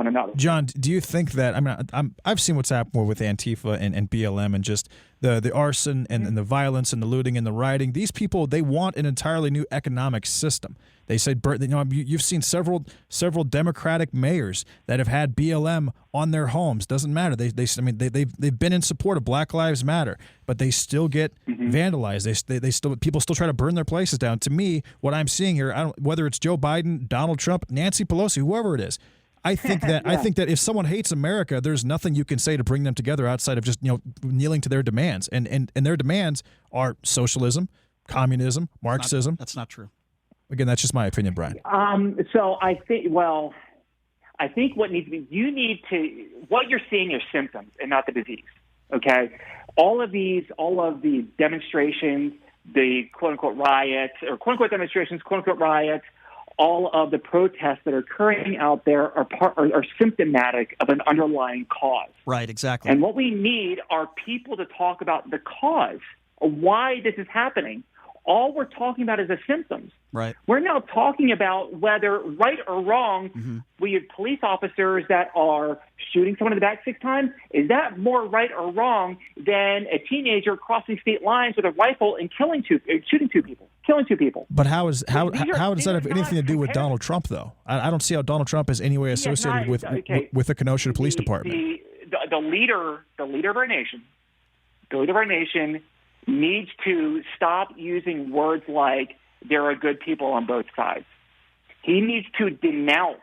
one another. John, do you think that, I've seen what's happened with Antifa and BLM and just the arson and the violence and the looting and the rioting. These people, they want an entirely new economic system. They said, you've seen several Democratic mayors that have had BLM on their homes. Doesn't matter. They've been in support of Black Lives Matter, but they still get vandalized. People still try to burn their places down. To me, what I'm seeing here, whether it's Joe Biden, Donald Trump, Nancy Pelosi, whoever it is, I think that I think that if someone hates America, there's nothing you can say to bring them together outside of just kneeling to their demands, and their demands are socialism, communism, Marxism. That's not true. Again, that's just my opinion, Brian. So I think what needs to be, what you're seeing are symptoms and not the disease. Okay, all of the demonstrations, the quote unquote riots or quote unquote demonstrations, quote unquote riots. All of the protests that are occurring out there are symptomatic of an underlying cause. Right, exactly. And what we need are people to talk about the cause of why this is happening. All we're talking about is the symptoms. Right. We're now talking about whether, right or wrong, we have police officers that are shooting someone in the back 6 times. Is that more right or wrong than a teenager crossing state lines with a rifle and shooting two people? But how does that have anything to do with Donald Trump, though? I don't see how Donald Trump is any way associated with the Kenosha Police Department. The leader of our nation needs to stop using words like there are good people on both sides. He needs to denounce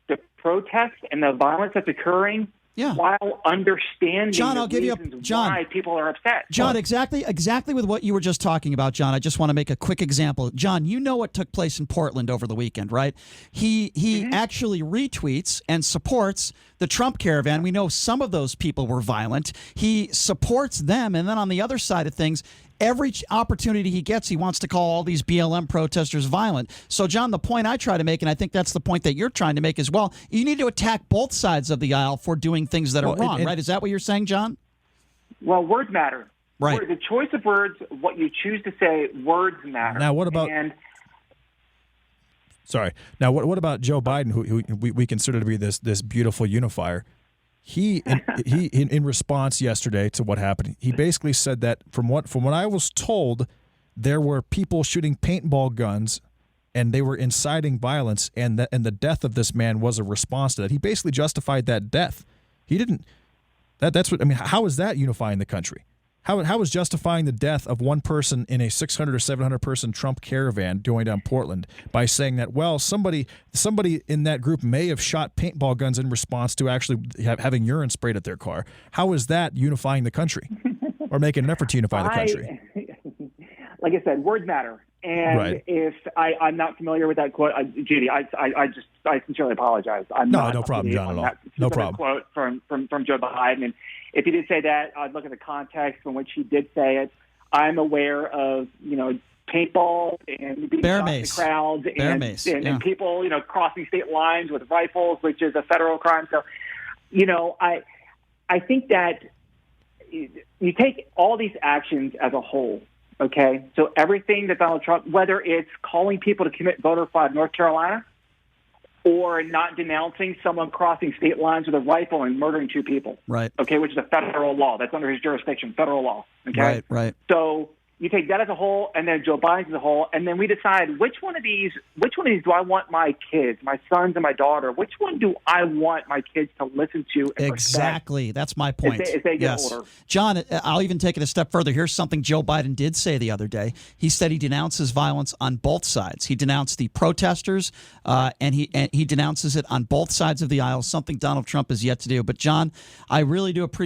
the protests and the violence that's occurring while understanding why people are upset. John, exactly with what you were just talking about, John. I just want to make a quick example. John, you know what took place in Portland over the weekend, right? He actually retweets and supports the Trump caravan. We know some of those people were violent. He supports them, and then on the other side of things, every opportunity he gets, he wants to call all these BLM protesters violent. So, John, the point I try to make, and I think that's the point that you're trying to make as well, you need to attack both sides of the aisle for doing things that are wrong, right? Is that what you're saying, John? Well, words matter. Right. The choice of words, what you choose to say, words matter. Now, what about... Sorry. Now, what about Joe Biden, who we consider to be this beautiful unifier? He in response yesterday to what happened, he basically said that from what I was told, there were people shooting paintball guns, and they were inciting violence, and the death of this man was a response to that. He basically justified that death. He didn't. That's what I mean. How is that unifying the country? How is justifying the death of one person in a 600 or 700 person Trump caravan going down Portland by saying that, well, somebody in that group may have shot paintball guns in response to actually having urine sprayed at their car? How is that unifying the country or making an effort to unify the country? Like I said, words matter. And if I'm not familiar with that quote, Judy, I sincerely apologize. No problem, John, at all. No problem. Quote from Joe Biden. And if he did say that, I'd look at the context in which he did say it. I'm aware of, paintball and being shot in the crowds and people, crossing state lines with rifles, which is a federal crime. So, I think that you take all these actions as a whole. Okay, so everything that Donald Trump, whether it's calling people to commit voter fraud in North Carolina or not denouncing someone crossing state lines with a rifle and murdering 2 people, right? Okay, which is a federal law. That's under his jurisdiction, federal law. Okay, right. So you take that as a whole, and then Joe Biden as a whole, and then we decide which one of these do I want my kids, my sons and my daughter, which one do I want my kids to listen to and exactly. respect That's my point. If they get older. John, I'll even take it a step further. Here's something Joe Biden did say the other day. He said he denounces violence on both sides. He denounced the protesters, and he denounces it on both sides of the aisle, something Donald Trump has yet to do. But, John, I really do appreciate